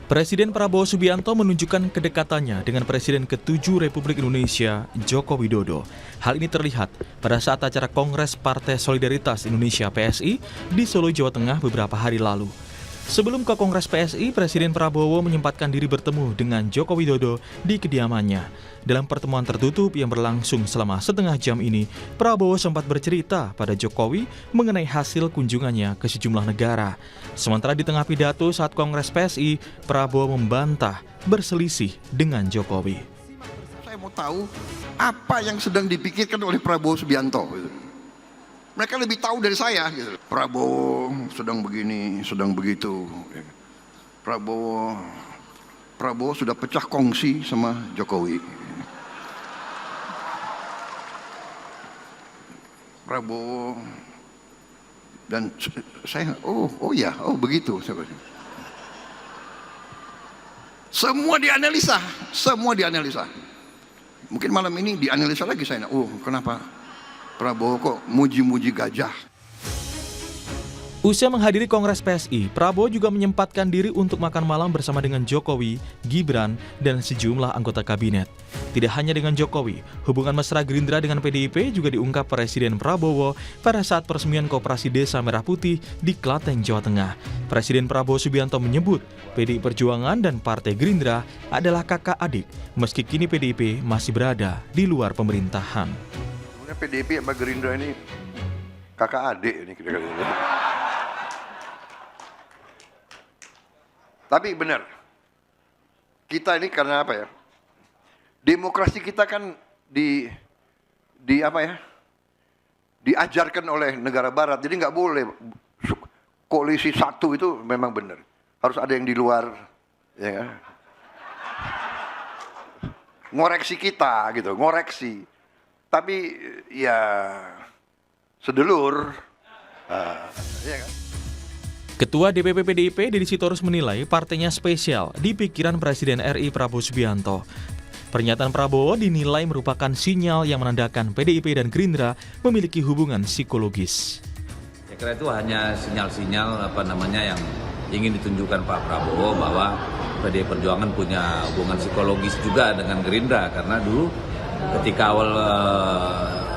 Presiden Prabowo Subianto menunjukkan kedekatannya dengan Presiden ke-7 Republik Indonesia, Joko Widodo. Hal ini terlihat pada saat acara Kongres Partai Solidaritas Indonesia (PSI) di Solo, Jawa Tengah beberapa hari lalu. Sebelum ke Kongres PSI, Presiden Prabowo menyempatkan diri bertemu dengan Joko Widodo di kediamannya. Dalam pertemuan tertutup yang berlangsung selama setengah jam ini, Prabowo sempat bercerita pada Jokowi mengenai hasil kunjungannya ke sejumlah negara. Sementara di tengah pidato saat Kongres PSI, Prabowo membantah berselisih dengan Jokowi. Saya mau tahu apa yang sedang dipikirkan oleh Prabowo Subianto. Mereka lebih tahu dari saya. Prabowo sedang begini, sedang begitu. Prabowo sudah pecah kongsi sama Jokowi. Prabowo dan saya, begitu. Semua dianalisa. Mungkin malam ini dianalisa lagi saya. Kenapa Prabowo kok muji-muji gajah? Usai menghadiri Kongres PSI, Prabowo juga menyempatkan diri untuk makan malam bersama dengan Jokowi, Gibran, dan sejumlah anggota kabinet. Tidak hanya dengan Jokowi, hubungan mesra Gerindra dengan PDIP juga diungkap Presiden Prabowo pada saat peresmian Koperasi Desa Merah Putih di Klaten, Jawa Tengah. Presiden Prabowo Subianto menyebut PDI Perjuangan dan Partai Gerindra adalah kakak adik, meski kini PDIP masih berada di luar pemerintahan. PDIP sama Gerindra ini kakak adik ini kira-kira. Tapi benar, kita ini karena apa ya? Demokrasi kita kan diajarkan oleh negara Barat, jadi nggak boleh koalisi satu itu memang benar. Harus ada yang di luar, ya kan? Ngoreksi kita gitu, ngoreksi. Tapi ya sedulur, ya kan? Ketua DPP PDIP Deddy Sitorus menilai partainya spesial di pikiran Presiden RI Prabowo Subianto. Pernyataan Prabowo dinilai merupakan sinyal yang menandakan PDIP dan Gerindra memiliki hubungan psikologis. Saya kira itu hanya sinyal-sinyal yang ingin ditunjukkan Pak Prabowo bahwa PDI Perjuangan punya hubungan psikologis juga dengan Gerindra, karena dulu ketika awal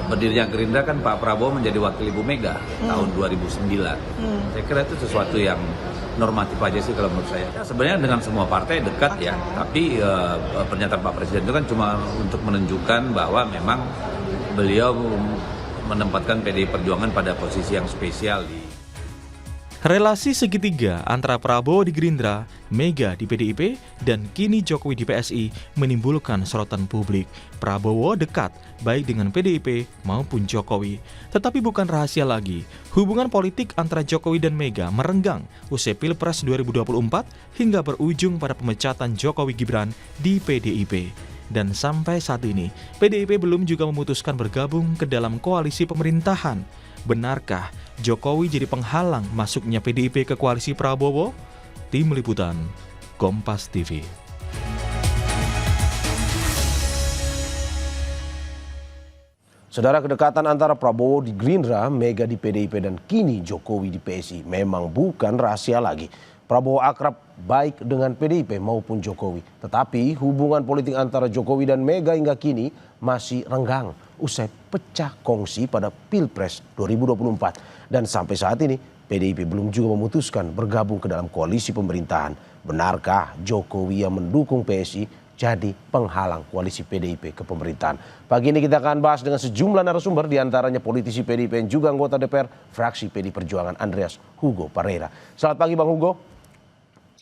berdirinya Gerindra kan Pak Prabowo menjadi wakil Ibu Mega tahun 2009. Saya kira itu sesuatu yang normatif aja sih kalau menurut saya. Ya, sebenarnya dengan semua partai dekat ya, tapi pernyataan Pak Presiden itu kan cuma untuk menunjukkan bahwa memang beliau menempatkan PDI Perjuangan pada posisi yang spesial di. Relasi segitiga antara Prabowo di Gerindra, Mega di PDIP, dan kini Jokowi di PSI menimbulkan sorotan publik. Prabowo dekat baik dengan PDIP maupun Jokowi. Tetapi bukan rahasia lagi, hubungan politik antara Jokowi dan Mega merenggang usai Pilpres 2024 hingga berujung pada pemecatan Jokowi Gibran di PDIP. Dan sampai saat ini, PDIP belum juga memutuskan bergabung ke dalam koalisi pemerintahan. Benarkah Jokowi jadi penghalang masuknya PDIP ke koalisi Prabowo? Tim Liputan, Kompas TV. Saudara, kedekatan antara Prabowo di Gerindra, Mega di PDIP, dan kini Jokowi di PSI memang bukan rahasia lagi. Prabowo akrab baik dengan PDIP maupun Jokowi. Tetapi hubungan politik antara Jokowi dan Mega hingga kini masih renggang usai pecah kongsi pada Pilpres 2024. Dan sampai saat ini PDIP belum juga memutuskan bergabung ke dalam koalisi pemerintahan. Benarkah Jokowi yang mendukung PSI jadi penghalang koalisi PDIP ke pemerintahan? Pagi ini kita akan bahas dengan sejumlah narasumber, diantaranya politisi PDIP yang juga anggota DPR fraksi PD Perjuangan Andreas Hugo Parera. Selamat pagi Bang Hugo.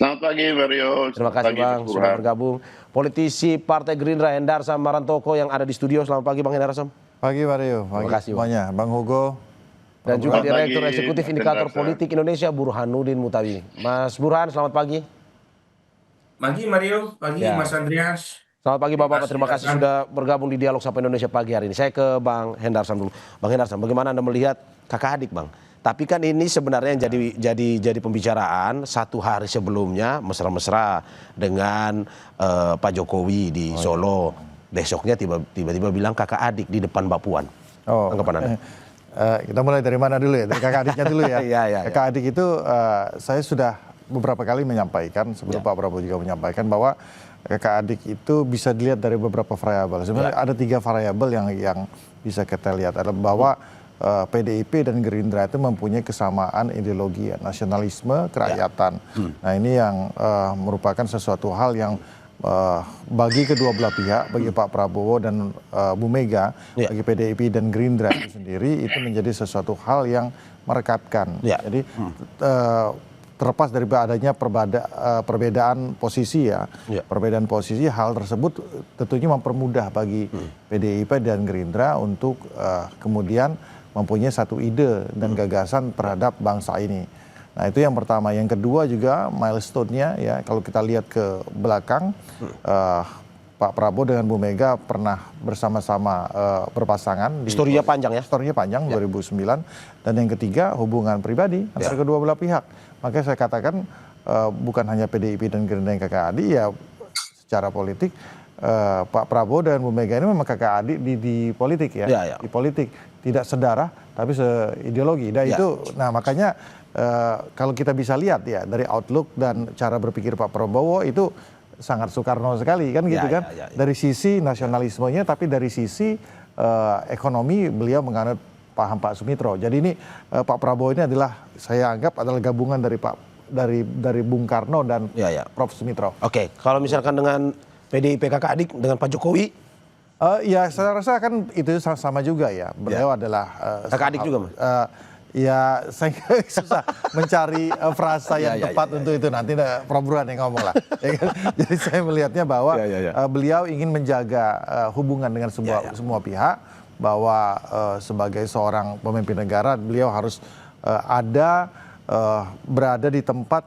Selamat pagi Mario. Terima kasih Bang sudah bergabung. Politisi Partai Gerindra Hendarsam Marantoko yang ada di studio. Selamat pagi Bang Hendarsam. Pagi Mario. Terima kasih semuanya. Bang Hugo. Dan juga Direktur Eksekutif Indikator Politik Indonesia Burhanuddin Mutawi. Mas Burhan, selamat pagi. Pagi Mario, pagi Ya. Mas Andreas. Selamat pagi Bapak, terima kasih sudah bergabung di Dialog Sapa Indonesia pagi hari ini. Saya ke Bang Hendarsam dulu. Bang Hendarsam, bagaimana Anda melihat kakak adik Bang? Tapi kan ini sebenarnya yang jadi pembicaraan satu hari sebelumnya mesra-mesra dengan Pak Jokowi di Solo. Besoknya tiba-tiba bilang kakak adik di depan Mbak Puan. Anggapan Anda? Kita mulai dari mana dulu ya? Dari kakak adiknya dulu ya. Iya, iya, Kakak adik itu saya sudah beberapa kali menyampaikan sebelum Pak Prabowo juga menyampaikan bahwa kakak adik itu bisa dilihat dari beberapa variabel. Sebenarnya ada 3 variabel yang bisa kita lihat, adalah bahwa PDIP dan Gerindra itu mempunyai kesamaan ideologi ya, nasionalisme, kerakyatan. Nah ini yang merupakan sesuatu hal yang bagi kedua belah pihak, bagi Pak Prabowo dan Bu Mega, bagi PDIP dan Gerindra itu sendiri, itu menjadi sesuatu hal yang merekatkan. Jadi terlepas dari adanya perbedaan posisi ya, perbedaan posisi, hal tersebut tentunya mempermudah bagi PDIP dan Gerindra untuk kemudian mempunyai satu ide dan gagasan terhadap bangsa ini. Nah itu yang pertama. Yang kedua juga milestone-nya ya, kalau kita lihat ke belakang, Pak Prabowo dengan Bu Mega pernah bersama-sama berpasangan. Historinya panjang ya? Historinya panjang, 2009. Dan yang ketiga, hubungan pribadi antara kedua belah pihak. Makanya saya katakan bukan hanya PDIP dan Gerindra yang kakak adik, ya secara politik Pak Prabowo dan Bu Mega ini memang kakak adik di politik ya. Di politik, tidak sedarah tapi seideologi. Nah makanya kalau kita bisa lihat ya dari outlook dan cara berpikir Pak Prabowo itu sangat Soekarno sekali kan gitu kan. Dari sisi nasionalismenya, tapi dari sisi ekonomi beliau menganut paham Pak Sumitro. Jadi ini Pak Prabowo ini adalah, saya anggap adalah gabungan dari Bung Karno dan Prof Sumitro. Oke, kalau misalkan dengan PDIP kakak adik dengan Pak Jokowi, ya saya rasa kan itu sama juga ya. Beliau adalah kakak adik juga Mas. Ya saya susah mencari frasa yang tepat untuk itu, nanti Prof Burhan yang ngomong lah. Ya kan? Jadi saya melihatnya bahwa beliau ingin menjaga hubungan dengan semua pihak, bahwa sebagai seorang pemimpin negara beliau harus berada di tempat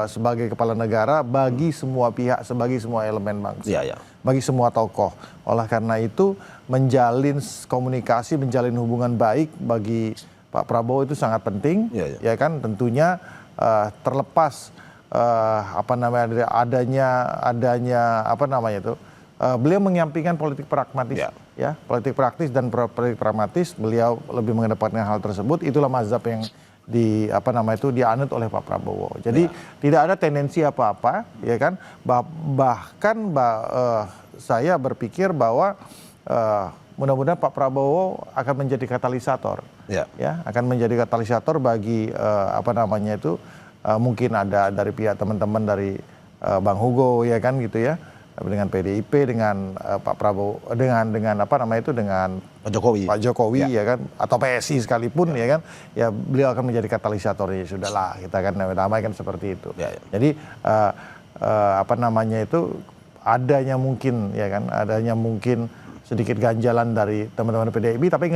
sebagai kepala negara bagi semua pihak, sebagai semua elemen bangsa, bagi semua tokoh. Oleh karena itu menjalin komunikasi, menjalin hubungan baik bagi Pak Prabowo itu sangat penting, ya kan. Tentunya terlepas beliau menyampingkan politik pragmatis, politik praktis dan politik pragmatis. Beliau lebih mengedepankan hal tersebut. Itulah mazhab yang dianut oleh Pak Prabowo. Jadi tidak ada tendensi apa-apa, ya kan. Bahkan saya berpikir bahwa mudah-mudahan Pak Prabowo akan menjadi katalisator, akan menjadi katalisator bagi mungkin ada dari pihak teman-teman dari Bang Hugo, ya kan gitu ya, dengan PDIP, dengan Pak Prabowo, dengan Pak Jokowi, ya kan, atau PSI sekalipun, ya kan, ya beliau akan menjadi katalisator. Ya sudahlah, kita kan damai kan seperti itu. Jadi adanya mungkin sedikit ganjalan dari teman-teman PDIP, tapi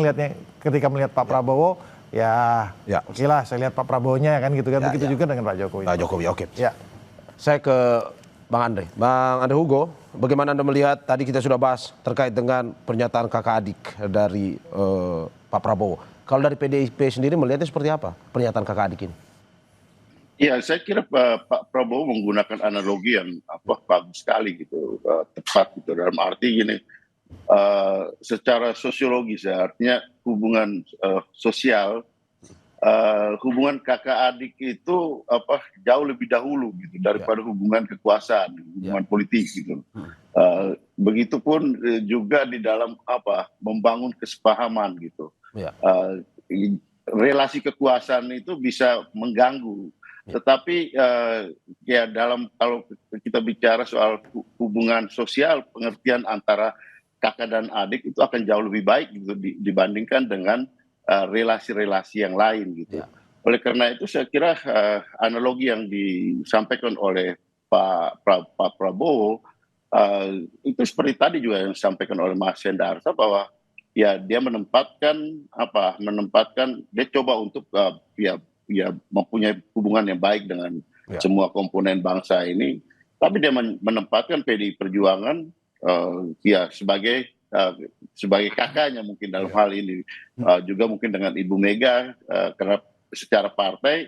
ketika melihat Pak Prabowo, oke lah, saya lihat Pak Prabowo-nya kan gitu kan. Begitu juga dengan Pak Jokowi. Oke. Saya ke Bang Andre Hugo, bagaimana Anda melihat, tadi kita sudah bahas terkait dengan pernyataan kakak adik dari Pak Prabowo. Kalau dari PDIP sendiri melihatnya seperti apa pernyataan kakak adik ini? Ya, saya kira Pak Prabowo menggunakan analogi yang bagus sekali gitu, tepat gitu, dalam arti gini, secara sosiologis ya, artinya hubungan sosial, hubungan kakak adik itu jauh lebih dahulu gitu daripada hubungan kekuasaan, hubungan politik gitu. Begitupun juga di dalam membangun kesepahaman gitu. Relasi kekuasaan itu bisa mengganggu. Tetapi kalau kita bicara soal hubungan sosial, pengertian antara kakak dan adik itu akan jauh lebih baik gitu dibandingkan dengan relasi-relasi yang lain gitu. Oleh karena itu saya kira analogi yang disampaikan oleh Pak Prabowo itu seperti tadi juga yang disampaikan oleh Mas Hendarsa, bahwa ya dia menempatkan dia coba untuk mempunyai hubungan yang baik dengan semua komponen bangsa ini, tapi dia menempatkan PDI Perjuangan sebagai kakaknya mungkin dalam hal ini, juga mungkin dengan Ibu Mega, karena secara partai,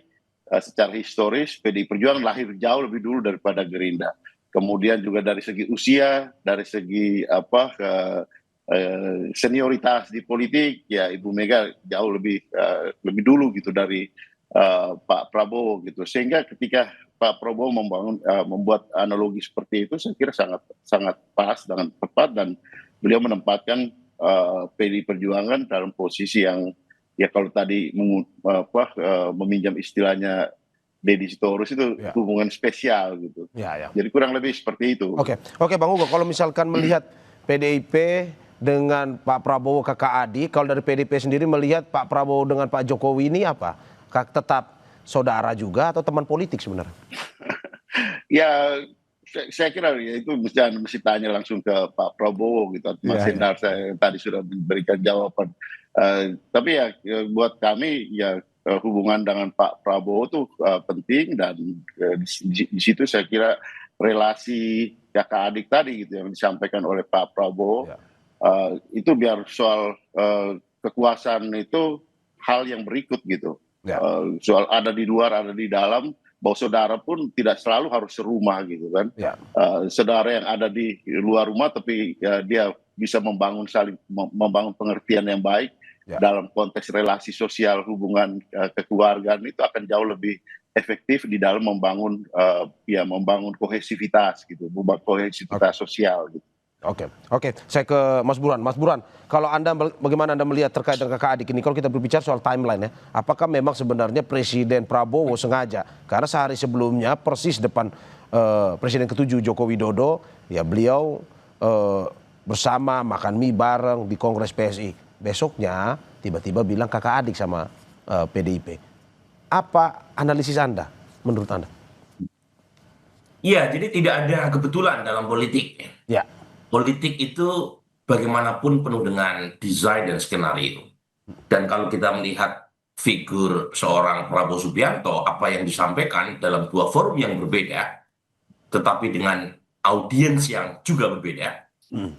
secara historis PDI Perjuangan lahir jauh lebih dulu daripada Gerindra. Kemudian juga dari segi usia, dari segi senioritas di politik, ya Ibu Mega jauh lebih dulu gitu dari Pak Prabowo gitu. Sehingga ketika Pak Prabowo membuat analogi seperti itu, saya kira sangat sangat pas dengan tepat, dan beliau menempatkan PDI Perjuangan dalam posisi yang, ya kalau tadi meminjam istilahnya Deddy Sitorus, itu Ya. hubungan spesial gitu. Ya. Jadi kurang lebih seperti itu. Oke, Bang Hugo, kalau misalkan melihat PDIP dengan Pak Prabowo kakak adik, kalau dari PDIP sendiri melihat Pak Prabowo dengan Pak Jokowi ini apa? Tetap saudara juga atau teman politik sebenarnya? Ya, saya kira ya itu mesti tanya langsung ke Pak Prabowo gitu. Mas Hendar saya tadi sudah memberikan jawaban. Tapi ya buat kami ya hubungan dengan Pak Prabowo itu penting, dan di situ saya kira relasi kakak adik tadi gitu yang disampaikan oleh Pak Prabowo, itu biar soal kekuasaan itu hal yang berikut gitu. Soal ada di luar, ada di dalam, bahwa saudara pun tidak selalu harus serumah gitu kan. Saudara yang ada di luar rumah tapi dia bisa membangun pengertian yang baik dalam konteks relasi sosial, hubungan kekeluargaan, itu akan jauh lebih efektif di dalam membangun kohesivitas gitu, kohesivitas sosial gitu. Oke. Saya ke Mas Burhan. Mas Burhan, kalau bagaimana Anda melihat terkait dengan kakak adik ini? Kalau kita berbicara soal timeline ya, apakah memang sebenarnya Presiden Prabowo sengaja? Karena sehari sebelumnya persis depan Presiden ke-7 Joko Widodo, ya beliau bersama makan mie bareng di Kongres PSI. Besoknya tiba-tiba bilang kakak adik sama PDIP. Apa analisis Anda menurut Anda? Iya, jadi tidak ada kebetulan dalam politik. Ya. Politik itu bagaimanapun penuh dengan desain dan skenario. Dan kalau kita melihat figur seorang Prabowo Subianto, apa yang disampaikan dalam dua forum yang berbeda, tetapi dengan audiens yang juga berbeda,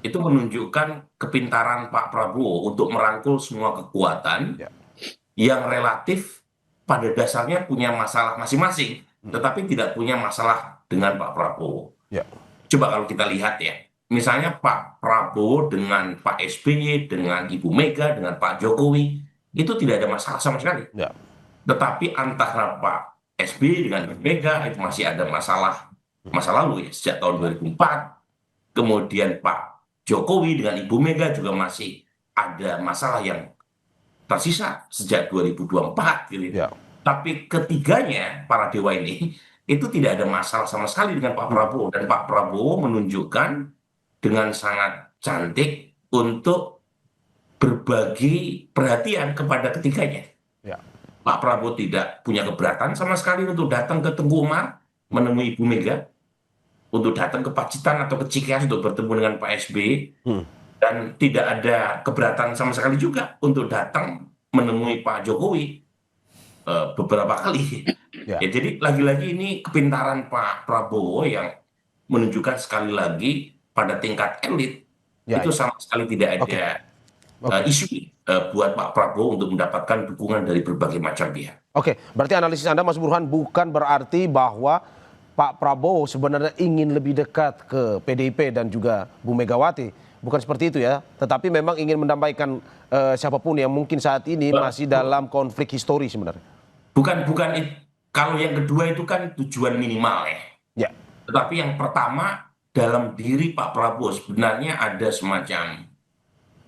itu menunjukkan kepintaran Pak Prabowo untuk merangkul semua kekuatan yang relatif pada dasarnya punya masalah masing-masing, tetapi tidak punya masalah dengan Pak Prabowo. Coba kalau kita lihat ya, misalnya Pak Prabowo dengan Pak SBY, dengan Ibu Mega, dengan Pak Jokowi, itu tidak ada masalah sama sekali. Tetapi antara Pak SBY dengan Ibu Mega itu masih ada masa lalu ya, sejak tahun 2004. Kemudian Pak Jokowi dengan Ibu Mega juga masih ada masalah yang tersisa sejak 2024 gitu. Tapi ketiganya, para dewa ini, itu tidak ada masalah sama sekali dengan Pak Prabowo. Dan Pak Prabowo menunjukkan dengan sangat cantik untuk berbagi perhatian kepada ketiganya. Pak Prabowo tidak punya keberatan sama sekali untuk datang ke Teguh Umar menemui Ibu Mega, untuk datang ke Pacitan atau ke Cikeas untuk bertemu dengan Pak SBY, dan tidak ada keberatan sama sekali juga untuk datang menemui Pak Jokowi beberapa kali. Jadi lagi-lagi ini kepintaran Pak Prabowo yang menunjukkan sekali lagi pada tingkat elit itu sama sekali tidak ada isu buat Pak Prabowo untuk mendapatkan dukungan dari berbagai macam pihak. Berarti analisis Anda Mas Burhan bukan berarti bahwa Pak Prabowo sebenarnya ingin lebih dekat ke PDIP dan juga Bu Megawati. Bukan seperti itu ya, tetapi memang ingin mendamaikan siapapun yang mungkin saat ini masih dalam konflik histori sebenarnya. Bukan kalau yang kedua itu kan tujuan minimal ya. Tetapi yang pertama, dalam diri Pak Prabowo sebenarnya ada semacam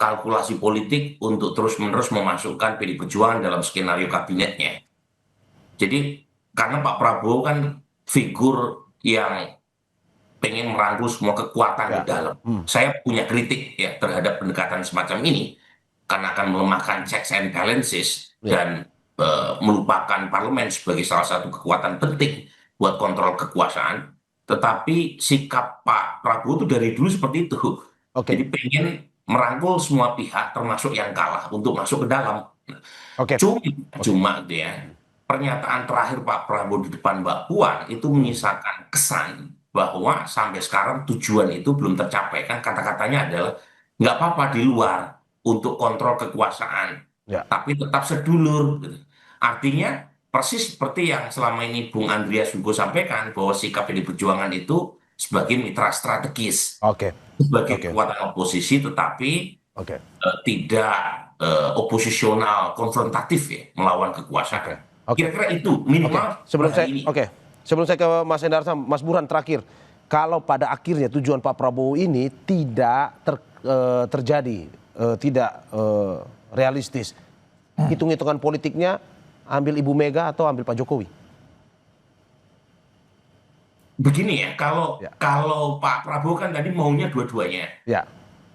kalkulasi politik untuk terus-menerus memasukkan PDI Perjuangan dalam skenario kabinetnya. Jadi karena Pak Prabowo kan figur yang pengen merangkul semua kekuatan di dalam. Saya punya kritik ya terhadap pendekatan semacam ini, karena akan melemahkan checks and balances dan melupakan parlemen sebagai salah satu kekuatan penting buat kontrol kekuasaan. Tetapi sikap Pak Prabowo itu dari dulu seperti itu. Jadi pengen merangkul semua pihak termasuk yang kalah untuk masuk ke dalam. Cuma gitu ya, pernyataan terakhir Pak Prabowo di depan Mbak Puan itu menyisakan kesan bahwa sampai sekarang tujuan itu belum tercapai. Kan kata-katanya adalah nggak apa-apa di luar untuk kontrol kekuasaan, tapi tetap sedulur. Artinya persis seperti yang selama ini Bung Andreas Hugo sampaikan, bahwa sikap PDI Perjuangan itu sebagai mitra strategis, sebagai kekuatan oposisi, tetapi Oke. tidak oposisional, konfrontatif ya melawan kekuasaan. Oke. Kira-kira itu minimal Sebelum per hari saya, ini. sebelum saya ke Mas Hendarsam, Mas Burhan terakhir, kalau pada akhirnya tujuan Pak Prabowo ini tidak terjadi, tidak realistis, hitung-hitungan politiknya ambil Ibu Mega atau ambil Pak Jokowi? Begini ya, kalau Ya. kalau Pak Prabowo kan tadi maunya dua-duanya. Ya,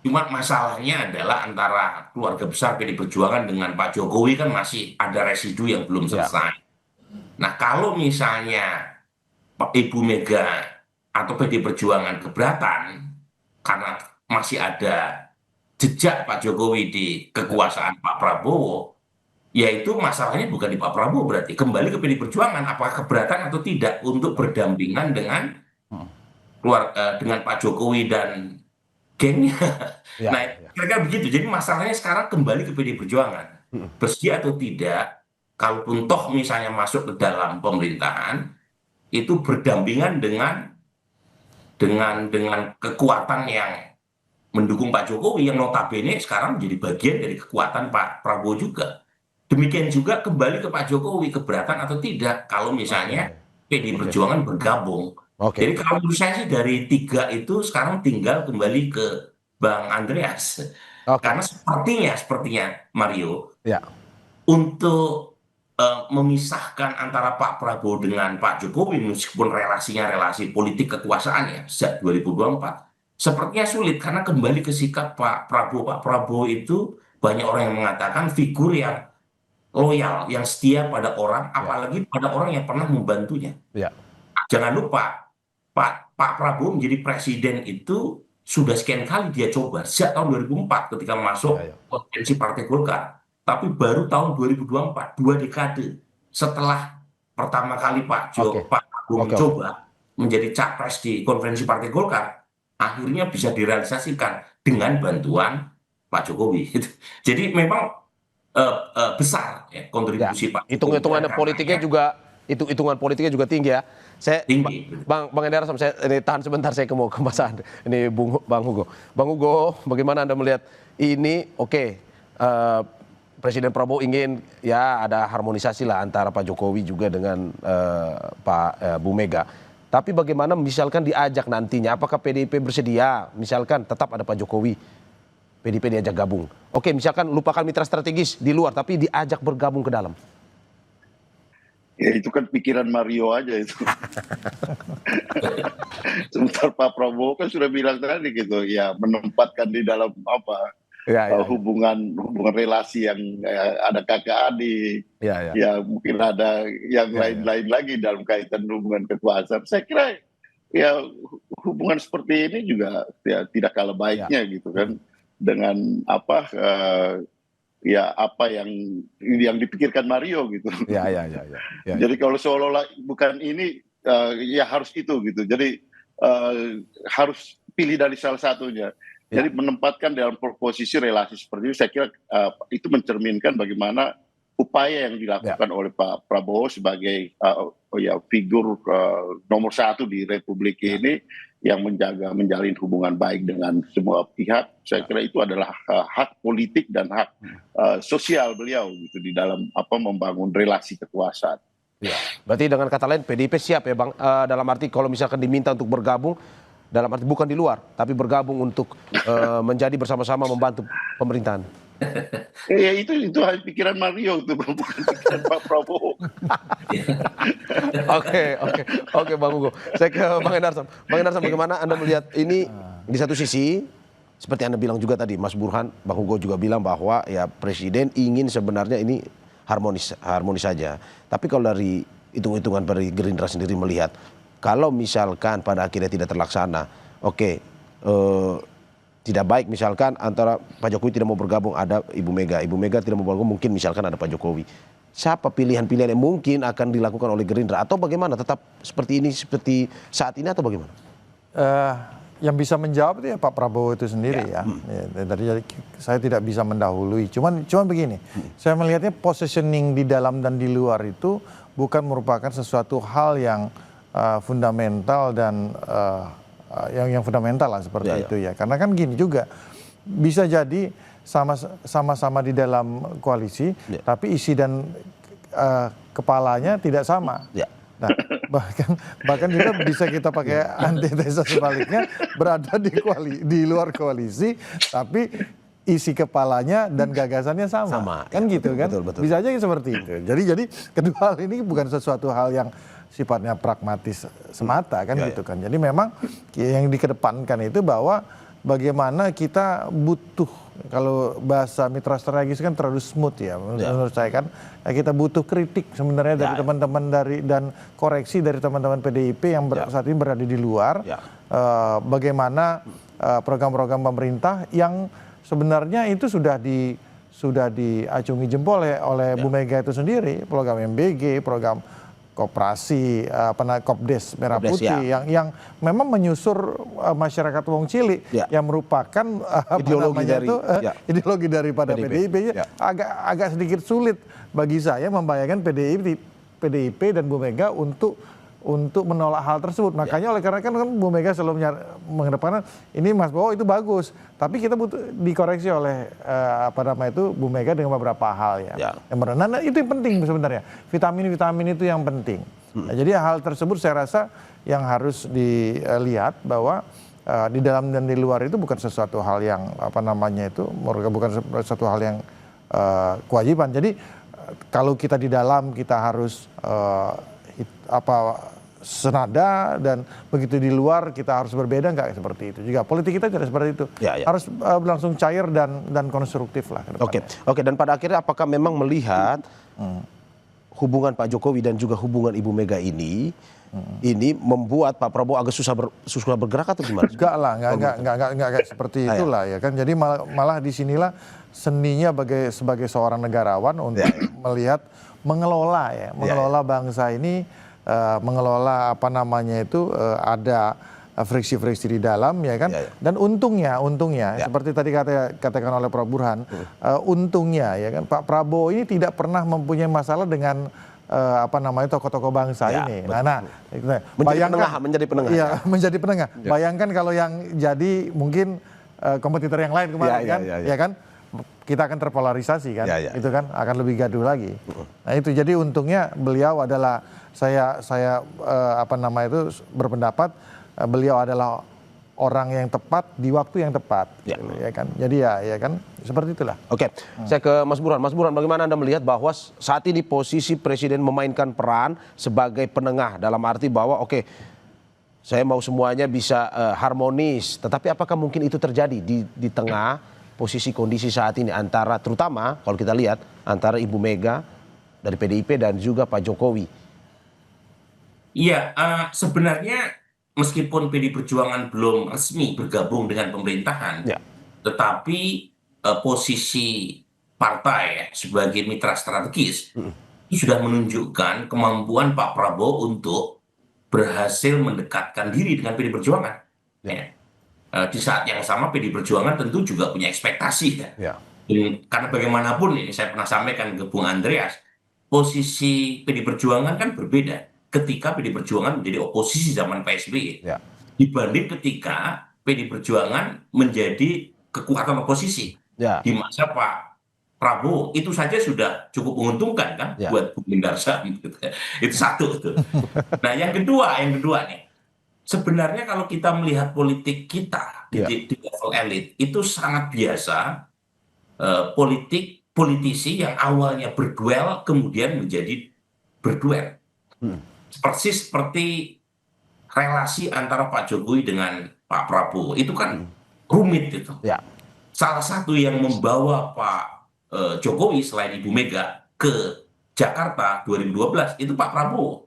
Cuma masalahnya adalah antara keluarga besar PD Perjuangan dengan Pak Jokowi kan masih ada residu yang belum Ya. selesai. Nah, kalau misalnya Pak Ibu Mega atau PD Perjuangan keberatan karena masih ada jejak Pak Jokowi di kekuasaan Pak Prabowo, yaitu masalahnya bukan di Pak Prabowo, berarti kembali ke PD Perjuangan apakah keberatan atau tidak untuk berdampingan dengan dengan Pak Jokowi dan gengnya. Ya, Nah, ya. kira-kira begitu. Jadi masalahnya sekarang kembali ke PD Perjuangan. Bersedia atau tidak, kalaupun toh misalnya masuk ke dalam pemerintahan, itu berdampingan dengan kekuatan yang mendukung Pak Jokowi, yang notabene sekarang menjadi bagian dari kekuatan Pak Prabowo juga. Demikian juga kembali ke Pak Jokowi, keberatan atau tidak, kalau misalnya PD Perjuangan bergabung. Oke. Jadi kalau menurut saya sih dari 3 itu sekarang tinggal kembali ke Bang Andreas. Oke. Karena sepertinya Mario, Ya. untuk memisahkan antara Pak Prabowo dengan Pak Jokowi, meskipun relasinya relasi politik kekuasaan ya sejak 2024, sepertinya sulit karena kembali ke sikap Pak Prabowo. Pak Prabowo itu banyak orang yang mengatakan figur yang loyal, yang setia pada orang, apalagi pada orang yang pernah membantunya. Ya. Jangan lupa, Pak Prabowo menjadi presiden itu sudah sekian kali dia coba. Sejak tahun 2004 ketika masuk konvensi Partai Golkar. Tapi baru tahun 2024, 2 dekade setelah pertama kali Pak Prabowo mencoba menjadi capres di konvensi Partai Golkar, akhirnya bisa direalisasikan dengan bantuan Pak Jokowi. Jadi memang besar ya kontribusi Pak Jokowi. Hitung-hitungan politiknya juga tinggi ya. Saya Tinggi. Bang Hendarsam, saya ini tahan sebentar, saya mau ke Mas Andre. Ini Bang Hugo. Bang Hugo, bagaimana Anda melihat ini? Presiden Prabowo ingin ya ada harmonisasi lah antara Pak Jokowi juga dengan Bu Mega. Tapi bagaimana misalkan diajak nantinya, apakah PDIP bersedia misalkan tetap ada Pak Jokowi, PDIP diajak gabung. Oke, misalkan lupakan mitra strategis di luar, tapi diajak bergabung ke dalam. Ya itu kan pikiran Mario aja itu. Sebentar Pak Prabowo kan sudah bilang tadi gitu, ya menempatkan di dalam hubungan relasi yang ada kakak adik, ya mungkin ada yang lain-lain lagi dalam kaitan hubungan kekuasaan. Saya kira ya hubungan seperti ini juga ya tidak kalah baiknya gitu kan dengan apa yang dipikirkan Mario gitu. Jadi kalau seolah-olah bukan ini ya harus itu gitu. Jadi harus pilih dari salah satunya. Jadi menempatkan dalam posisi relasi seperti itu, saya kira itu mencerminkan bagaimana upaya yang dilakukan oleh Pak Prabowo sebagai figur nomor 1 di Republik ini yang menjalin hubungan baik dengan semua pihak. Saya kira itu adalah hak politik dan hak sosial beliau gitu di dalam membangun relasi kekuasaan. Ya, berarti dengan kata lain PDIP siap ya Bang, dalam arti kalau misalkan diminta untuk bergabung, dalam arti bukan di luar, tapi bergabung untuk menjadi bersama-sama membantu pemerintahan. Ya itu hanya pikiran Mario itu, bukan pikiran Pak Prabowo. Oke Bang Hugo. Saya ke Bang Hendarsam. Bang Hendarsam, bagaimana Anda melihat ini? Di satu sisi, seperti Anda bilang juga tadi, Mas Burhan, Bang Hugo juga bilang bahwa ya Presiden ingin sebenarnya ini harmonis saja. Tapi kalau dari hitung-hitungan dari Gerindra sendiri melihat, kalau misalkan pada akhirnya tidak terlaksana, tidak baik misalkan antara Pak Jokowi tidak mau bergabung, ada Ibu Mega tidak mau bergabung, mungkin misalkan ada Pak Jokowi. Siapa pilihan-pilihan yang mungkin akan dilakukan oleh Gerindra, atau bagaimana, tetap seperti ini, seperti saat ini, atau bagaimana? Yang bisa menjawab itu ya Pak Prabowo itu sendiri ya. Jadi saya tidak bisa mendahului. Cuman begini, saya melihatnya positioning di dalam dan di luar itu bukan merupakan sesuatu hal yang fundamental dan yang fundamental lah seperti itu ya. Karena kan gini juga, bisa jadi sama-sama di dalam koalisi, tapi isi dan kepalanya tidak sama. Nah, bahkan juga bisa kita pakai antitesa sebaliknya, berada di luar koalisi, tapi isi kepalanya dan gagasannya sama. Kan gitu kan? Betul. Bisa aja seperti itu. Jadi kedua hal ini bukan sesuatu hal yang sifatnya pragmatis semata kan gitu kan. Jadi memang yang dikedepankan itu bahwa bagaimana kita butuh, kalau bahasa mitra strategis kan terlalu smooth ya menurut saya kan, kita butuh kritik sebenarnya dari teman-teman dan koreksi dari teman-teman PDIP yang saat ini berada di luar, bagaimana program-program pemerintah yang sebenarnya itu sudah diacungi jempol oleh Bu Mega itu sendiri, program MBG, program koperasi, Kopdes Merah Putih yang memang menyusur masyarakat wong cilik yang merupakan ideologi daripada PDIP. Agak sedikit sulit bagi saya membayangkan PDIP dan Bu Mega untuk menolak hal tersebut. Makanya oleh karena kan Bu Mega selalu mengedepankan ini Mas Bowo itu bagus, tapi kita butuh dikoreksi oleh Bu Mega dengan beberapa hal yang benar. Nah, itu yang penting sebenarnya. Vitamin itu yang penting. Nah, jadi hal tersebut saya rasa yang harus dilihat bahwa di dalam dan di luar itu bukan sesuatu hal yang bukan sesuatu hal yang kewajiban. Jadi kalau kita di dalam kita harus senada, dan begitu di luar kita harus berbeda, nggak seperti itu juga. Politik kita tidak seperti itu. Harus berlangsung cair dan konstruktif lah ke depannya. Oke. Dan pada akhirnya apakah memang melihat hubungan Pak Jokowi dan juga hubungan Ibu Mega ini membuat Pak Prabowo agak susah bergerak atau gimana? Enggak lah, enggak seperti itulah ya kan. Jadi malah disinilah seninya sebagai seorang negarawan untuk melihat mengelola bangsa ini, mengelola ada friksi-friksi di dalam ya kan. Dan untungnya seperti tadi katakan oleh Prof Burhan, untungnya ya kan Pak Prabowo ini tidak pernah mempunyai masalah dengan tokoh-tokoh bangsa ini. Menjadi penengah. Iya, menjadi penengah. Bayangkan kalau yang jadi mungkin kompetitor yang lain kemarin ya kan. Kita akan terpolarisasi kan, itu kan akan lebih gaduh lagi. Nah itu jadi untungnya beliau adalah saya berpendapat beliau adalah orang yang tepat di waktu yang tepat, ya kan. Jadi ya kan seperti itulah. Oke, saya ke Mas Burhan. Mas Burhan, bagaimana Anda melihat bahwa saat ini posisi Presiden memainkan peran sebagai penengah dalam arti bahwa saya mau semuanya bisa harmonis, tetapi apakah mungkin itu terjadi di tengah posisi kondisi saat ini terutama kalau kita lihat antara Ibu Mega dari PDIP dan juga Pak Jokowi? Iya, sebenarnya meskipun PD Perjuangan belum resmi bergabung dengan pemerintahan, tetapi posisi partai sebagai mitra strategis ini sudah menunjukkan kemampuan Pak Prabowo untuk berhasil mendekatkan diri dengan PD Perjuangan. Di saat yang sama PD Perjuangan tentu juga punya ekspektasi karena bagaimanapun ini saya pernah sampaikan ke Bung Andreas, posisi PD Perjuangan kan berbeda ketika PD Perjuangan menjadi oposisi zaman PSBY dibanding ketika PD Perjuangan menjadi kekuatan oposisi di masa Pak Prabowo. Itu saja sudah cukup menguntungkan kan buat Bung Darsa gitu. Itu satu tuh. Nah yang kedua nih, sebenarnya kalau kita melihat politik kita di level elit itu sangat biasa, politisi yang awalnya berduel kemudian menjadi berduel. Persis seperti relasi antara Pak Jokowi dengan Pak Prabowo itu kan rumit itu. Salah satu yang membawa Pak Jokowi selain Ibu Mega ke Jakarta 2012 itu Pak Prabowo.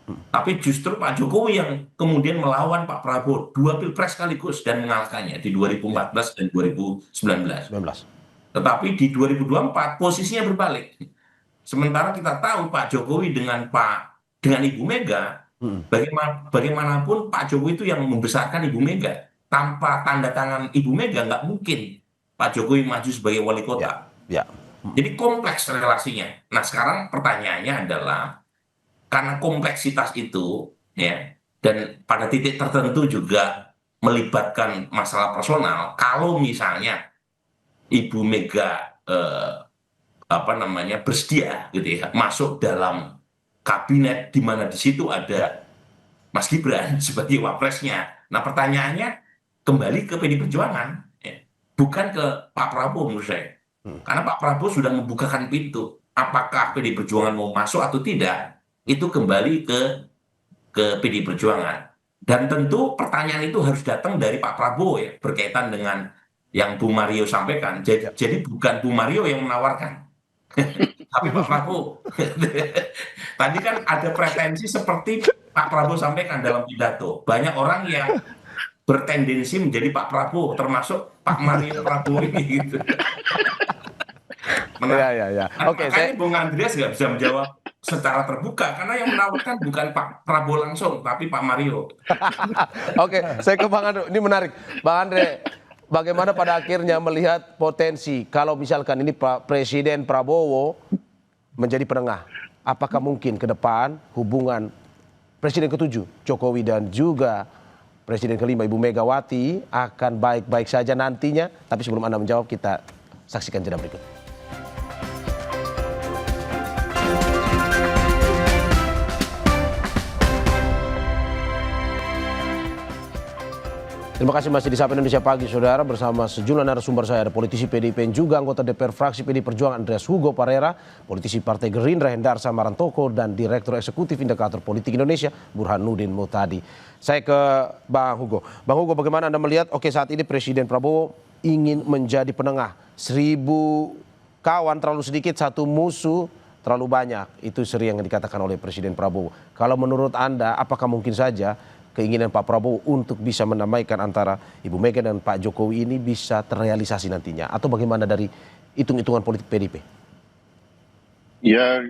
Tapi justru Pak Jokowi yang kemudian melawan Pak Prabowo 2 pilpres sekaligus dan mengalahkannya di 2014 dan 2019. Tetapi di 2024 posisinya berbalik. Sementara kita tahu Pak Jokowi dengan Ibu Mega, bagaimanapun Pak Jokowi itu yang membesarkan Ibu Mega. Tanpa tanda tangan Ibu Mega nggak mungkin Pak Jokowi maju sebagai wali kota. Jadi kompleks relasinya. Nah sekarang pertanyaannya adalah karena kompleksitas itu dan pada titik tertentu juga melibatkan masalah personal, kalau misalnya Ibu Mega bersedia gitu ya masuk dalam kabinet di mana di situ ada Mas Gibran sebagai wapresnya. Nah pertanyaannya kembali ke PDI Perjuangan, ya. Bukan ke Pak Prabowo menurut saya. Karena Pak Prabowo sudah membukakan pintu. Apakah PDI Perjuangan mau masuk atau tidak, itu kembali ke PDI Perjuangan. Dan tentu pertanyaan itu harus datang dari Pak Prabowo ya, berkaitan dengan yang Bu Mario sampaikan. Jadi bukan Bu Mario yang menawarkan, tapi Pak Prabowo. Tadi kan ada pretensi seperti Pak Prabowo sampaikan dalam pidato. Banyak orang yang bertendensi menjadi Pak Prabowo, termasuk Pak Mario Prabowo ini gitu. Ya. Oke, Makanya Bung Andreas nggak bisa menjawab secara terbuka karena yang menawarkan bukan Pak Prabowo langsung, tapi Pak Mario. Oke, saya ke Bang Andre. Ini menarik, Bang Andre. Bagaimana pada akhirnya melihat potensi kalau misalkan ini Pak Presiden Prabowo menjadi penengah? Apakah mungkin ke depan hubungan Presiden ke-7 Jokowi dan juga Presiden ke-5 Ibu Megawati akan baik-baik saja nantinya? Tapi sebelum Anda menjawab, kita saksikan jeda berikut. Terima kasih masih di Sapa Indonesia Pagi, saudara, bersama sejumlah narasumber saya. Ada politisi PDIP yang juga anggota DPR fraksi PDI Perjuangan Andreas Hugo Parera, politisi Partai Gerindra Hendarsa Marantoko, dan Direktur Eksekutif Indikator Politik Indonesia Burhanuddin Muhtadi. Saya ke Bang Hugo. Bang Hugo, bagaimana Anda melihat, saat ini Presiden Prabowo ingin menjadi penengah. 1.000 kawan terlalu sedikit, 1 musuh terlalu banyak. Itu sering yang dikatakan oleh Presiden Prabowo. Kalau menurut Anda, apakah mungkin saja keinginan Pak Prabowo untuk bisa mendamaikan antara Ibu Mega dan Pak Jokowi ini bisa terrealisasi nantinya? Atau bagaimana dari hitung-hitungan politik PDIP? Ya,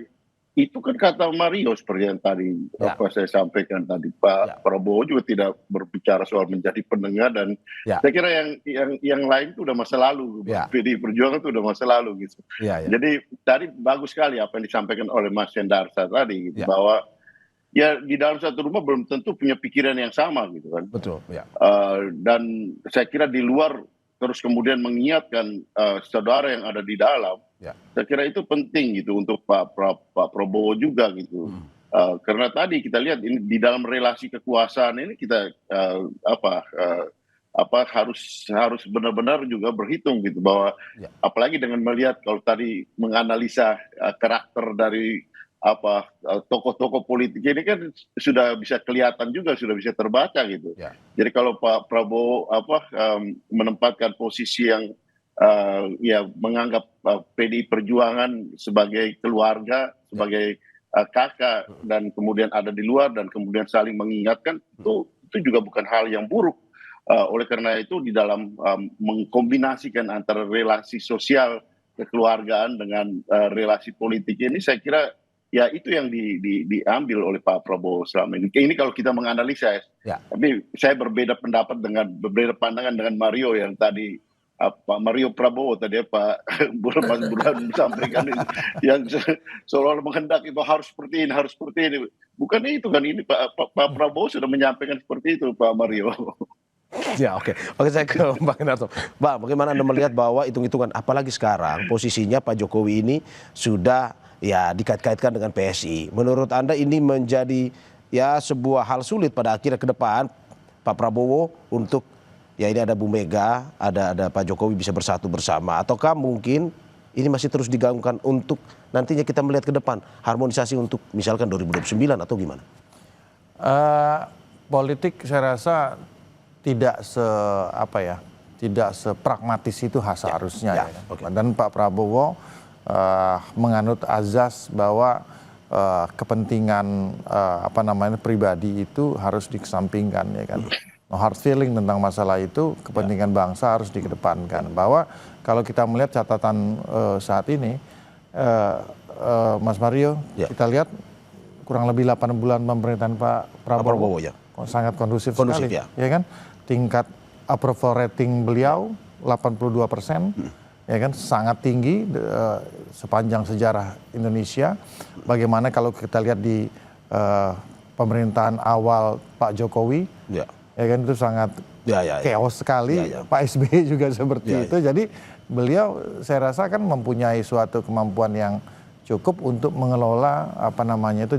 itu kan kata Mario seperti yang tadi apa saya sampaikan tadi. Pak Prabowo juga tidak berbicara soal menjadi penengah, dan saya kira yang lain itu udah masa lalu. PDI Perjuangan itu udah masa lalu gitu. Jadi tadi bagus sekali apa yang disampaikan oleh Mas Hendarsa tadi gitu, bahwa ya di dalam satu rumah belum tentu punya pikiran yang sama gitu kan. Betul. Dan saya kira di luar terus kemudian mengingatkan saudara yang ada di dalam. Saya kira itu penting gitu untuk Pak Prabowo juga gitu. Karena tadi kita lihat ini di dalam relasi kekuasaan ini kita harus benar-benar juga berhitung gitu, bahwa apalagi dengan melihat kalau tadi menganalisa karakter dari tokoh-tokoh politik ini kan sudah bisa kelihatan juga, sudah bisa terbaca gitu. Jadi kalau Pak Prabowo menempatkan posisi yang menganggap PDI Perjuangan sebagai keluarga, sebagai kakak, dan kemudian ada di luar dan kemudian saling mengingatkan, itu juga bukan hal yang buruk. Oleh karena itu di dalam mengkombinasikan antara relasi sosial kekeluargaan dengan relasi politik ini, saya kira ya itu yang diambil oleh Pak Prabowo selama ini. Ini kalau kita menganalisa, tapi saya berbeda pandangan dengan Mario yang tadi, Pak Mario Prabowo tadi, Pak Mas Burhan sampaikan yang seolah-olah menghendaki itu harus seperti ini. Bukan itu kan, ini Pak Prabowo sudah menyampaikan seperti itu, Pak Mario. Oke, saya ke Bang Hendarto. Bang, bagaimana Anda melihat bahwa hitung-hitungan, apalagi sekarang posisinya Pak Jokowi ini sudah dikait-kaitkan dengan PSI. Menurut Anda ini menjadi sebuah hal sulit pada akhirnya ke depan Pak Prabowo untuk ini ada Bu Mega, ada Pak Jokowi bisa bersatu bersama, ataukah mungkin ini masih terus digaungkan untuk nantinya kita melihat ke depan harmonisasi untuk misalkan 2029 atau gimana? Politik saya rasa tidak sepragmatis itu seharusnya. Dan Pak Prabowo menganut azas bahwa kepentingan pribadi itu harus dikesampingkan, ya kan. No hard feeling tentang masalah itu, kepentingan bangsa harus dikedepankan. Bahwa kalau kita melihat catatan saat ini, Mas Mario, kita lihat kurang lebih 8 bulan pemerintahan Pak Prabowo sangat kondusif sekali, ya kan. Tingkat approval rating beliau 82%. Ya kan, sangat tinggi sepanjang sejarah Indonesia. Bagaimana kalau kita lihat di pemerintahan awal Pak Jokowi, ya kan, itu sangat chaos sekali. Pak SBY juga seperti itu. Jadi beliau saya rasa kan mempunyai suatu kemampuan yang cukup untuk mengelola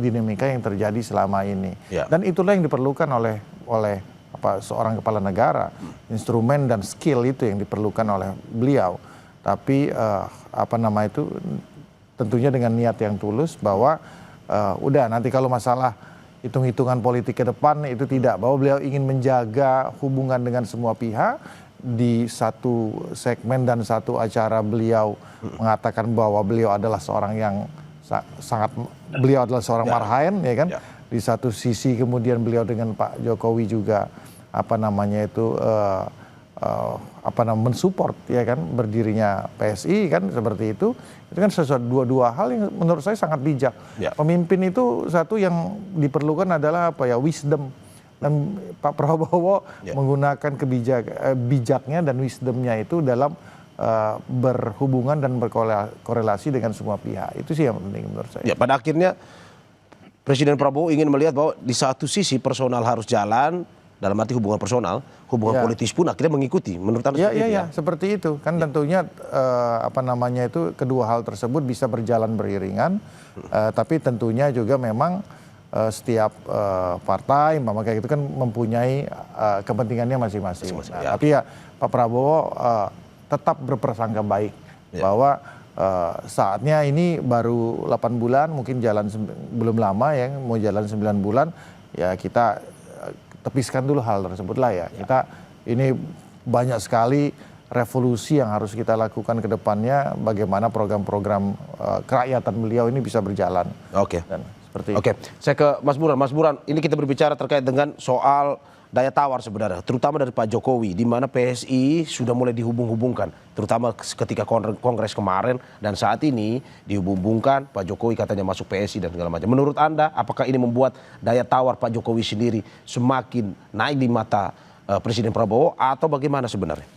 dinamika yang terjadi selama ini. Dan itulah yang diperlukan oleh seorang kepala negara. Instrumen dan skill itu yang diperlukan oleh beliau. Tapi tentunya dengan niat yang tulus bahwa udah nanti kalau masalah hitung-hitungan politik ke depan itu tidak, bahwa beliau ingin menjaga hubungan dengan semua pihak. Di satu segmen dan satu acara beliau mengatakan bahwa beliau adalah seorang yang beliau adalah seorang marhaen, ya kan. Di satu sisi kemudian beliau dengan Pak Jokowi juga mensupport, ya kan, berdirinya PSI kan, seperti itu kan sesuatu dua hal yang menurut saya sangat bijak. Pemimpin itu satu yang diperlukan adalah wisdom, dan Pak Prabowo menggunakan bijaknya dan wisdomnya itu dalam berhubungan dan berkorelasi dengan semua pihak. Itu sih yang penting menurut saya. Pada akhirnya Presiden Prabowo ingin melihat bahwa di satu sisi personal harus jalan, dalam arti hubungan personal, hubungan politis pun akhirnya mengikuti. Menurut Anda seperti itu? Iya, seperti itu. Kan tentunya itu kedua hal tersebut bisa berjalan beriringan, tapi tentunya juga memang setiap partai kayak gitu kan mempunyai kepentingannya masing-masing. Tapi ya Pak Prabowo tetap berprasangka baik bahwa saatnya ini baru 8 bulan, mungkin belum lama ya, mau jalan 9 bulan, ya kita tepiskan dulu hal tersebut lah ya. Kita ini banyak sekali revolusi yang harus kita lakukan ke depannya, bagaimana program-program kerakyatan beliau ini bisa berjalan. Oke, saya ke Mas Burhan. Mas Burhan, ini kita berbicara terkait dengan soal daya tawar sebenarnya, terutama dari Pak Jokowi, di mana PSI sudah mulai dihubung-hubungkan, terutama ketika kongres kemarin, dan saat ini dihubung-hubungkan, Pak Jokowi katanya masuk PSI dan segala macam. Menurut Anda, apakah ini membuat daya tawar Pak Jokowi sendiri semakin naik di mata Presiden Prabowo, atau bagaimana sebenarnya?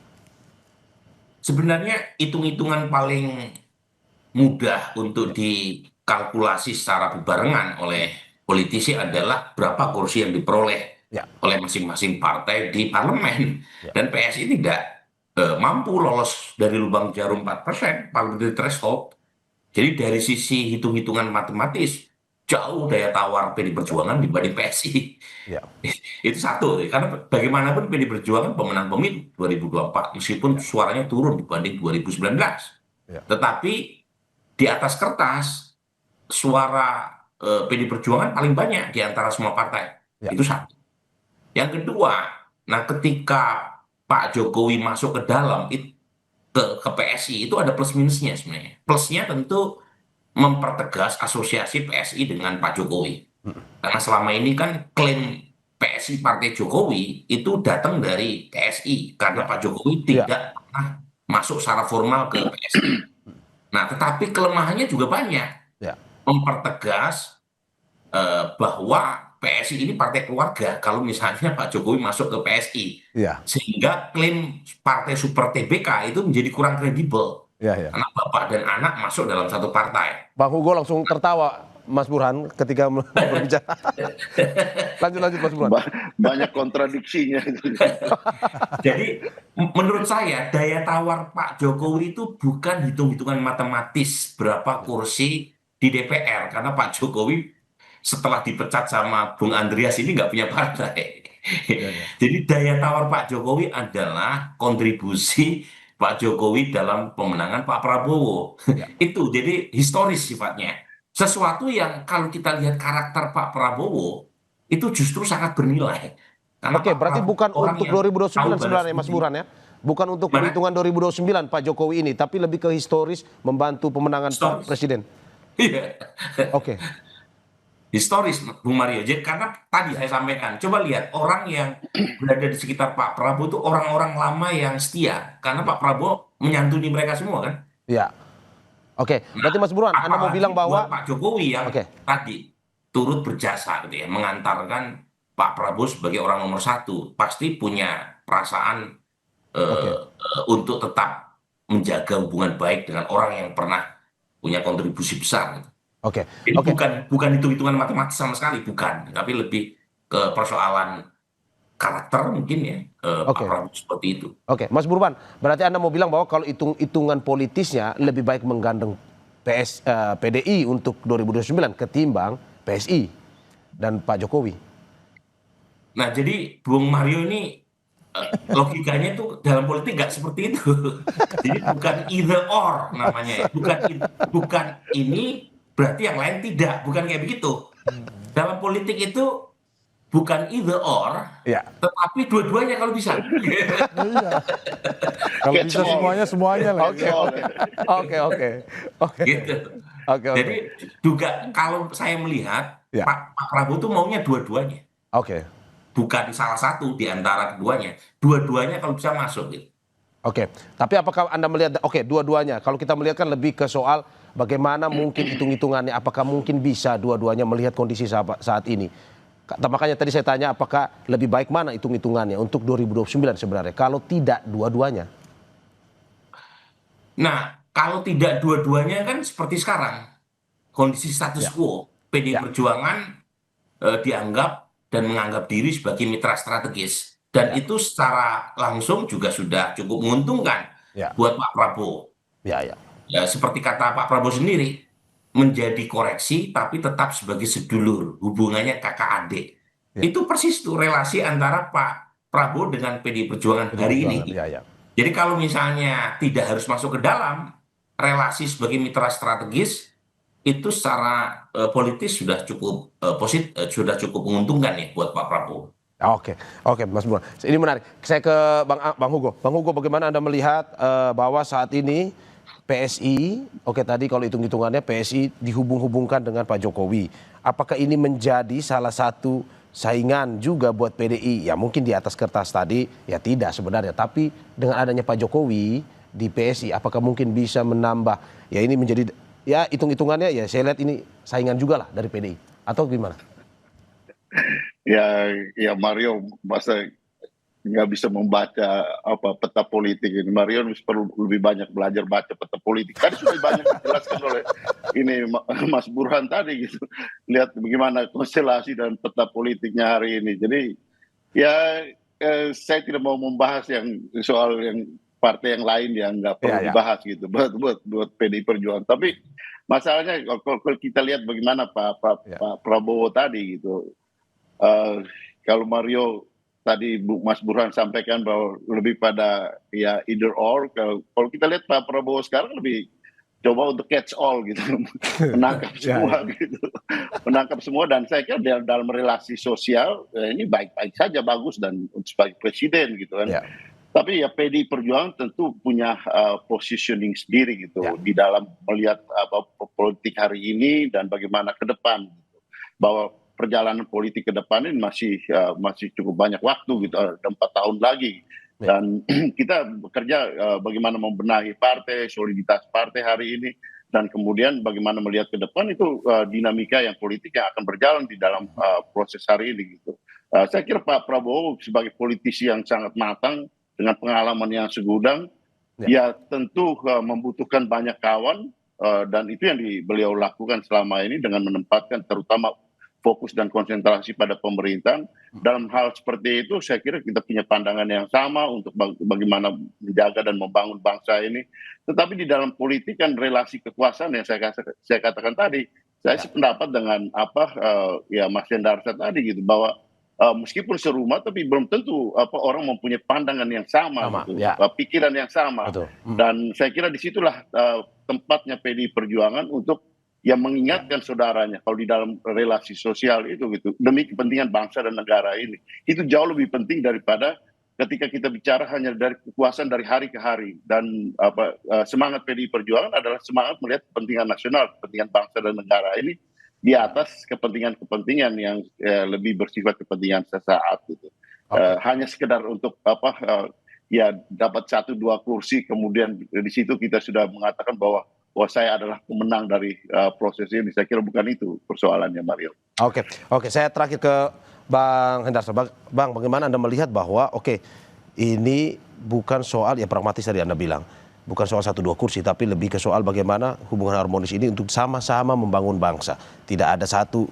Sebenarnya hitung-hitungan paling mudah untuk dikalkulasi secara berbarengan oleh politisi adalah berapa kursi yang diperoleh oleh masing-masing partai di parlemen. Dan PSI tidak mampu lolos dari lubang jarum 4%, parliamentary threshold. Jadi dari sisi hitung-hitungan matematis, jauh daya tawar PD Perjuangan dibanding PSI. Itu satu, karena bagaimanapun PD Perjuangan pemenang pemilu 2024, meskipun suaranya turun dibanding 2019. Tetapi di atas kertas, suara PD Perjuangan paling banyak di antara semua partai. Itu satu. Yang kedua, nah ketika Pak Jokowi masuk ke dalam ke PSI, itu ada plus minusnya sebenarnya. Plusnya tentu mempertegas asosiasi PSI dengan Pak Jokowi. Karena selama ini kan klaim PSI Partai Jokowi itu datang dari PSI, karena Pak Jokowi tidak pernah masuk secara formal ke PSI. Nah, tetapi kelemahannya juga banyak. Mempertegas bahwa PSI ini partai keluarga kalau misalnya Pak Jokowi masuk ke PSI. Sehingga klaim partai super TBK itu menjadi kurang kredibel. Karena bapak dan anak masuk dalam satu partai. Bang Hugo langsung tertawa, Mas Burhan, ketika berbicara. Lanjut Mas Burhan. Banyak kontradiksinya. Jadi menurut saya daya tawar Pak Jokowi itu bukan hitung-hitungan matematis berapa kursi di DPR. Karena Pak Jokowi setelah dipecat sama Bung Andreas ini nggak punya partai. Jadi daya tawar Pak Jokowi adalah kontribusi Pak Jokowi dalam pemenangan Pak Prabowo. Itu jadi historis sifatnya. Sesuatu yang kalau kita lihat karakter Pak Prabowo itu justru sangat bernilai. Berarti bukan untuk 2029 sebenarnya Mas Burhan ya? Bukan untuk perhitungan 2029 Pak Jokowi ini, tapi lebih ke historis membantu pemenangan Pak Presiden. Historis, Bung Mario. Jadi karena tadi saya sampaikan, coba lihat orang yang berada di sekitar Pak Prabowo itu orang-orang lama yang setia, karena Pak Prabowo menyantuni mereka semua kan. Berarti Mas Burhan, Anda mau bilang bahwa Pak Jokowi yang tadi turut berjasa gitu ya, mengantarkan Pak Prabowo sebagai orang nomor satu, pasti punya perasaan untuk tetap menjaga hubungan baik dengan orang yang pernah punya kontribusi besar gitu. Ini bukan hitung-hitungan matematis sama sekali, bukan. Tapi lebih ke persoalan karakter mungkin ya Pak Oke. Prabowo seperti itu. Oke, Mas Burban, berarti Anda mau bilang bahwa kalau hitung-hitungan politisnya lebih baik menggandeng PDI untuk 2029 ketimbang PSI dan Pak Jokowi. Nah, jadi Bung Mario ini logikanya tuh dalam politik nggak seperti itu. Jadi bukan either or namanya ya. Bukan ini berarti yang lain tidak, bukan kayak begitu. Dalam politik itu bukan either or, Ya. tetapi dua-duanya kalau bisa. Kalau Catch bisa all. semuanya lah. Oke, oke. Gitu. Oke. Jadi juga kalau saya melihat Ya. Pak Prabowo tuh maunya dua-duanya, Oke. bukan salah satu di antara keduanya. Dua-duanya kalau bisa masuk gitu. Oke, tapi apakah Anda melihat, oke, dua-duanya, kalau kita melihat kan lebih ke soal bagaimana mungkin hitung-hitungannya, apakah mungkin bisa dua-duanya melihat kondisi saat ini. Makanya tadi saya tanya apakah lebih baik mana hitung-hitungannya untuk 2029 sebenarnya, kalau tidak dua-duanya. Nah, kalau tidak dua-duanya kan seperti sekarang, kondisi status quo, PDI Ya. Perjuangan dianggap dan menganggap diri sebagai mitra strategis. Dan itu secara langsung juga sudah cukup menguntungkan Ya. buat Pak Prabowo. Ya. Ya, seperti kata Pak Prabowo sendiri, menjadi koreksi tapi tetap sebagai sedulur, hubungannya kakak adik. Ya. Itu persis tuh relasi antara Pak Prabowo dengan PDI Perjuangan hari ini. Ya. Jadi kalau misalnya tidak harus masuk ke dalam, relasi sebagai mitra strategis itu secara politis sudah cukup sudah cukup menguntungkan ya buat Pak Prabowo. Oke, Mas Burhan. Ini menarik. Saya ke Bang Hugo. Bang Hugo, bagaimana Anda melihat bahwa saat ini PSI, oke tadi kalau hitung-hitungannya PSI dihubung-hubungkan dengan Pak Jokowi. Apakah ini menjadi salah satu saingan juga buat PDI? Ya mungkin di atas kertas tadi, ya tidak sebenarnya. Tapi dengan adanya Pak Jokowi di PSI, apakah mungkin bisa menambah? Ya ini menjadi, ya hitung-hitungannya ya saya lihat ini saingan juga lah dari PDI. Atau gimana? Ya Mario masa nggak bisa membaca peta politik ini. Mario perlu lebih banyak belajar baca peta politik. Tadi sudah banyak dijelaskan oleh ini Mas Burhan tadi gitu. Lihat bagaimana konstelasi dan peta politiknya hari ini. Jadi ya saya tidak mau membahas yang soal yang partai yang lain yang nggak perlu dibahas gitu buat PDI Perjuangan. Tapi masalahnya kalau kita lihat bagaimana Pak Prabowo tadi gitu. Kalau Mario tadi Mas Burhan sampaikan bahwa lebih pada ya either or, kalau kita lihat Pak Prabowo sekarang lebih coba untuk catch all gitu, menangkap semua gitu, menangkap semua. Dan saya kira dalam relasi sosial ini baik-baik saja, bagus dan sebagai presiden gitu kan. Tapi ya PDI Perjuangan tentu punya positioning sendiri gitu di dalam melihat politik hari ini dan bagaimana ke depan gitu. Bahwa perjalanan politik ke depan ini masih cukup banyak waktu gitu, ada 4 tahun lagi. Dan kita bekerja bagaimana membenahi partai, soliditas partai hari ini, dan kemudian bagaimana melihat ke depan itu dinamika yang politik yang akan berjalan di dalam proses hari ini gitu. Saya kira Pak Prabowo sebagai politisi yang sangat matang dengan pengalaman yang segudang, ya tentu membutuhkan banyak kawan, dan itu yang beliau lakukan selama ini dengan menempatkan terutama fokus dan konsentrasi pada pemerintahan. Dalam hal seperti itu saya kira kita punya pandangan yang sama untuk bagaimana menjaga dan membangun bangsa ini. Tetapi di dalam politik kan relasi kekuasaan yang saya katakan tadi, saya sependapat dengan ya Mas Hendarsa tadi gitu, bahwa meskipun serumah tapi belum tentu orang mempunyai pandangan yang sama gitu, pikiran yang sama. Dan saya kira disitulah tempatnya PDI Perjuangan untuk yang mengingatkan saudaranya kalau di dalam relasi sosial itu gitu, demi kepentingan bangsa dan negara ini, itu jauh lebih penting daripada ketika kita bicara hanya dari kekuasaan dari hari ke hari. Dan semangat PDI Perjuangan adalah semangat melihat kepentingan nasional, kepentingan bangsa dan negara ini di atas kepentingan-kepentingan yang lebih bersifat kepentingan sesaat gitu. Hanya sekedar untuk ya dapat 1-2 kursi, kemudian di situ kita sudah mengatakan bahwa saya adalah pemenang dari proses ini. Saya kira bukan itu persoalannya, Mario. Oke, saya terakhir ke Bang Hendarsa. Bang, bagaimana Anda melihat bahwa ini bukan soal ya pragmatis tadi Anda bilang, bukan soal 1-2 kursi, tapi lebih ke soal bagaimana hubungan harmonis ini untuk sama-sama membangun bangsa. Tidak ada satu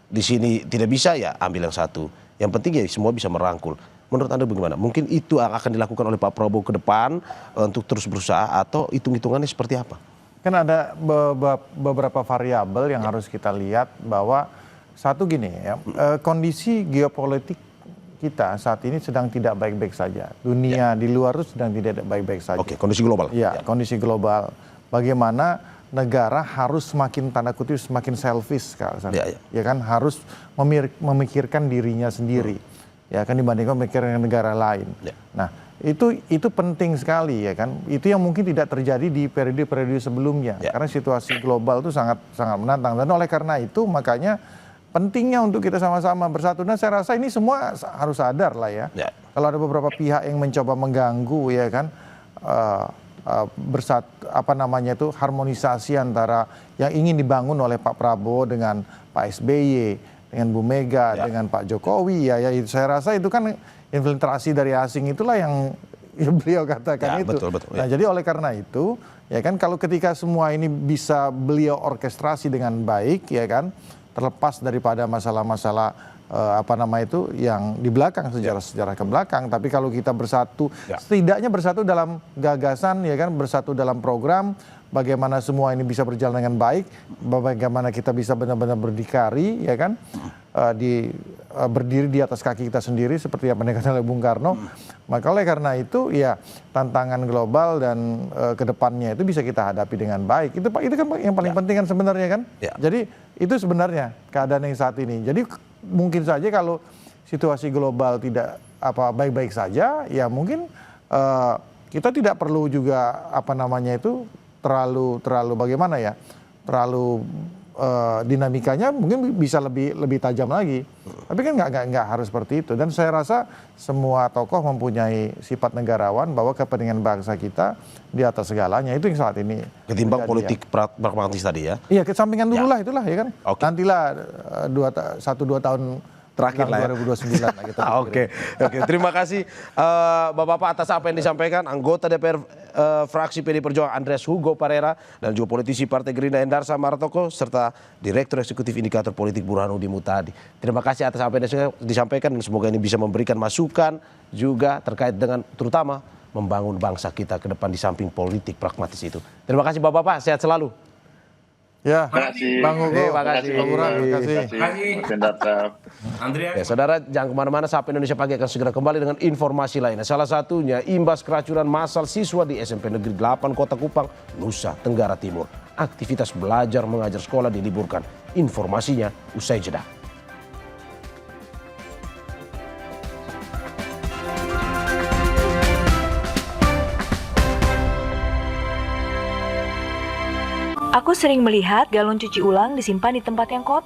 di sini tidak bisa ya ambil yang satu Yang penting ya semua bisa merangkul. Menurut Anda bagaimana? Mungkin itu akan dilakukan oleh Pak Prabowo ke depan untuk terus berusaha atau hitung-hitungannya seperti apa? Kan ada beberapa variabel yang harus kita lihat bahwa satu gini ya, kondisi geopolitik kita saat ini sedang tidak baik-baik saja. Dunia di luar itu sedang tidak baik-baik saja. Oke, kondisi global. Ya, kondisi global. Bagaimana negara harus semakin tanda kutip semakin selfish sekarang. Ya kan harus memikirkan dirinya sendiri. Ya kan dibandingkan memikirkan negara lain. Nah, itu penting sekali ya kan. Itu yang mungkin tidak terjadi di periode-periode sebelumnya. Karena situasi global itu sangat sangat menantang dan oleh karena itu makanya pentingnya untuk kita sama-sama bersatu. Dan saya rasa ini semua harus sadar lah ya. Kalau ada beberapa pihak yang mencoba mengganggu ya kan harmonisasi antara yang ingin dibangun oleh Pak Prabowo dengan Pak SBY, dengan Bu Mega, dengan Pak Jokowi ya saya rasa itu kan infiltrasi dari asing itulah yang beliau katakan itu. Betul, nah, jadi oleh karena itu ya kan kalau ketika semua ini bisa beliau orkestrasi dengan baik ya kan terlepas daripada masalah-masalah yang di belakang sejarah-sejarah ke belakang, tapi kalau kita bersatu, setidaknya bersatu dalam gagasan, ya kan, bersatu dalam program, bagaimana semua ini bisa berjalan dengan baik, bagaimana kita bisa benar-benar berdikari, ya kan, berdiri di atas kaki kita sendiri seperti yang dikatakan oleh Bung Karno. Maka oleh karena itu ya tantangan global dan kedepannya itu bisa kita hadapi dengan baik. Itu kan yang paling penting kan sebenarnya kan. Jadi itu sebenarnya keadaan yang saat ini. Jadi mungkin saja kalau situasi global tidak baik-baik saja, ya mungkin kita tidak perlu juga terlalu bagaimana ya, terlalu dinamikanya mungkin bisa lebih tajam lagi. Tapi kan nggak harus seperti itu. Dan saya rasa semua tokoh mempunyai sifat negarawan bahwa kepentingan bangsa kita di atas segalanya. Itu yang saat ini. Ketimbang politik pragmatis tadi ya? Iya, kesampingan dulu lah itulah ya kan. Nantilah 1-2 tahun terakhir lah 2029 lah kita. Oke. Terima kasih Bapak-Bapak atas apa yang disampaikan. Anggota DPR fraksi PD Perjuangan Andreas Hugo Parera dan juga politisi Partai Gerindra Endarsa Martoko serta Direktur Eksekutif Indikator Politik Burhanuddin Muhtadi. Terima kasih atas apa yang disampaikan dan semoga ini bisa memberikan masukan juga terkait dengan terutama membangun bangsa kita ke depan di samping politik pragmatis itu. Terima kasih Bapak-Bapak, sehat selalu. Ya, Terima kasih. Bang Hugo, Terima kasih. Bang Burhan, terima kasih. Andrea. Ya, saudara, jangan kemana-mana. Sapa Indonesia Pagi akan segera kembali dengan informasi lainnya. Salah satunya, imbas keracunan massal siswa di SMP Negeri 8 Kota Kupang, Nusa Tenggara Timur. Aktivitas belajar mengajar sekolah diliburkan. Informasinya usai jeda. Aku sering melihat galon cuci ulang disimpan di tempat yang kotor.